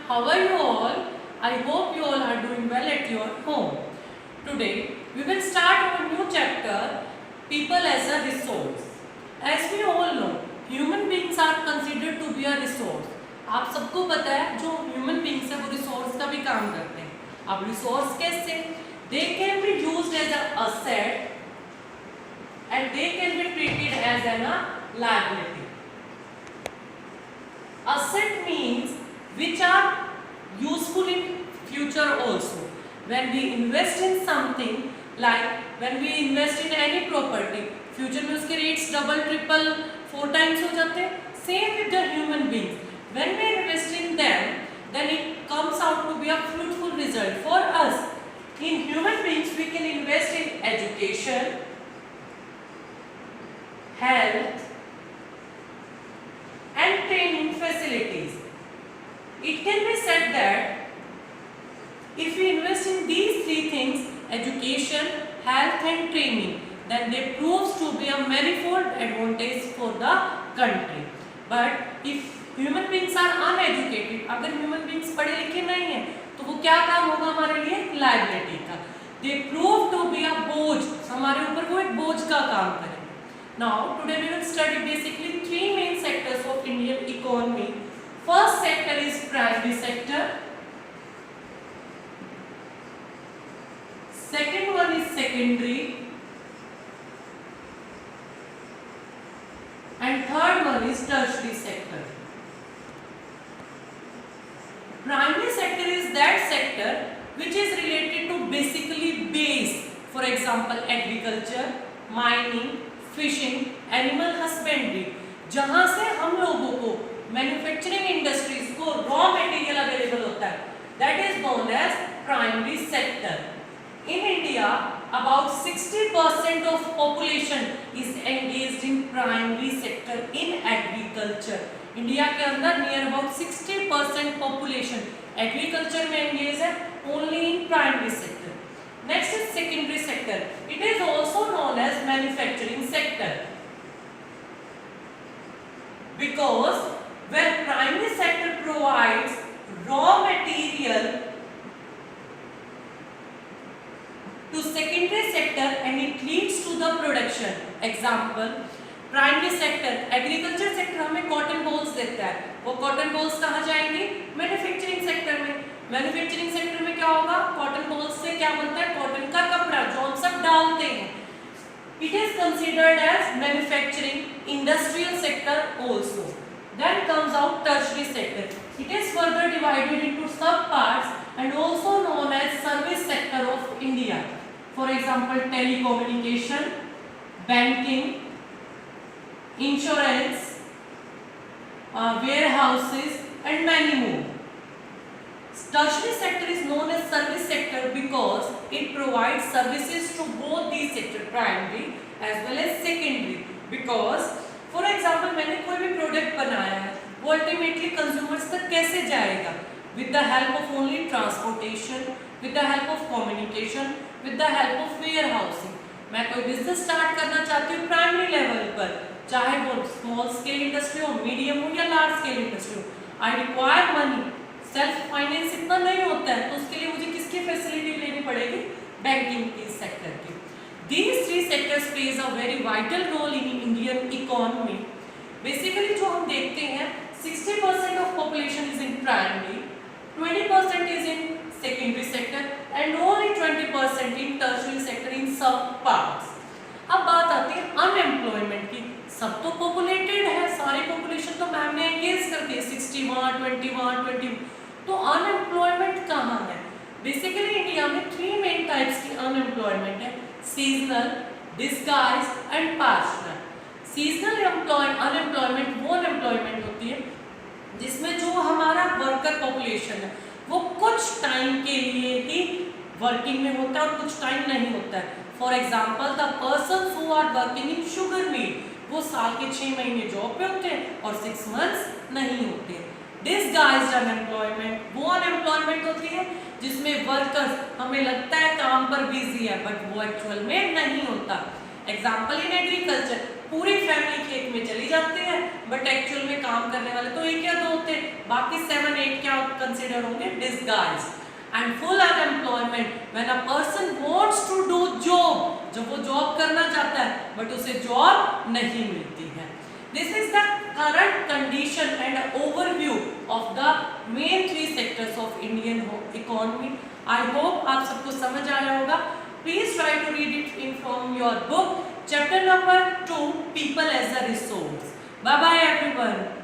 how are you all? I hope you all are doing well at your home. Today we will start our new chapter, People as a Resource. As we all know, human beings are considered to be a resource. आप सबको पता है जो human beings है वो resource का भी काम करते हैं. अब resource कैसे? They can be used as an asset and they can be treated as an liability. Asset means which are useful in future also. When we invest in something, like when we invest in any property, future में उसके rates double, triple, 4 times हो जाते हैं. Same with the human beings. When we invest in them, then it comes out to be a fruitful result for us. In human beings, we can invest in education, health, and training facilities. It can be said that if we invest in these three things, education, health and training, then they proves to be a manifold advantage for the country. But if human beings are uneducated, अगर human beings पढ़े लिखे नहीं हैं, तो वो क्या काम होगा हमारे लिए? Liability का. They prove to be a बोझ, हमारे ऊपर वो एक बोझ का काम करें. Now today we will study basically three main sectors of Indian economy. First sector is primary sector. Second one is secondary. And third one is tertiary sector. Primary sector is that sector which is related to basically base. For example, agriculture, mining, fishing, animal husbandry, जहां से हम लोगों को manufacturing industries को raw material available होता है, that is known as primary sector. In India about 60% of population is engaged in primary sector in agriculture. India के अंदर नियर अबाउट 60% पॉपुलेशन एग्रीकल्चर में एंगेज है, only in primary sector. Next is secondary sector. It is also known as manufacturing sector. Because when primary sector provides raw material to secondary sector and it leads to the production. Example, primary sector agriculture sector हमें cotton balls देता है, वो cotton balls कहाँ जाएंगे? Manufacturing sector में. Manufacturing sector में क्या होगा? कॉटन बॉल्स से क्या बनता है? कॉटन का कपड़ा जो हम सब डालते हैं. It is considered as manufacturing industrial sector also. Then comes out tertiary sector. It is further divided into sub parts and also known as service sector of India. For example telecommunication, banking, insurance, warehouses and many more. Tertiary sector is known as service sector because it provides services to both these sectors, primary as well as secondary. Because for example मैंने कोई भी product बनाया है, वो ultimately consumers तक कैसे जाएगा? With the help of only transportation, with the help of communication, with the help of warehousing. मैं कोई बिजनेस स्टार्ट करना चाहती हूँ प्राइमरी लेवल पर, चाहे वो स्मॉल स्केल इंडस्ट्री हो, मीडियम हो या लार्ज स्केल इंडस्ट्री हो. I require money. Self finance इतना नहीं होता है, तो उसके लिए मुझे किसकी फैसिलिटी लेनी पड़ेगी? बैंकिंग की सेक्टर की. These three sectors plays a very vital role in Indian economy. Basically जो हम देखते हैं 60% of population is in primary, 20% is in secondary sector and only 20% in tertiary sector in sub parts. अब बात आती है अनएम्प्लॉयमेंट की. सब तो पॉपुलेटेड है, सारी पॉपुलेशन तो मैम ने एंगेज कर दी, 60 वहाँ 20 वहाँ 20. तो अनएम्प्लॉयमेंट कहाँ है? बेसिकली इंडिया में 3 मेन टाइप्स की अनएम्प्लॉयमेंट है, seasonal, disguised and partial. Seasonal unemployment वो अनएम्प्लॉयमेंट होती है जिसमें जो हमारा वर्कर पॉपुलेशन है वो कुछ टाइम के लिए ही वर्किंग में होता है और कुछ टाइम नहीं होता है. For example the person who are working in sugar mill, वो साल के 6 महीने जॉब पे होते हैं और 6 मंथ्स नहीं होते. डिसगाइज्ड अनएम्प्लॉयमेंट वो अनएम्प्लॉयमेंट होती है जिसमें वर्कर्स हमें लगता है काम पर बिजी है बट वो एक्चुअल में नहीं होता. एग्जाम्पल इन एग्रीकल्चर, पूरी फैमिली खेत में चली जाती है बट एक्चुअल में काम करने वाले तो 1 या 2 होते हैं, बाकी 7-8 क्या कंसिडर सेक्टर होंगे disguised. And full unemployment when a person wants to do job, जब वो जॉब करना चाहता है बट उसे जॉब नहीं मिलती है। This is the current condition and overview of the main three sectors of Indian economy. I hope आप सबको समझ आया होगा। Please try to read it in from your book, chapter number 2, people as a resource. Bye bye everyone.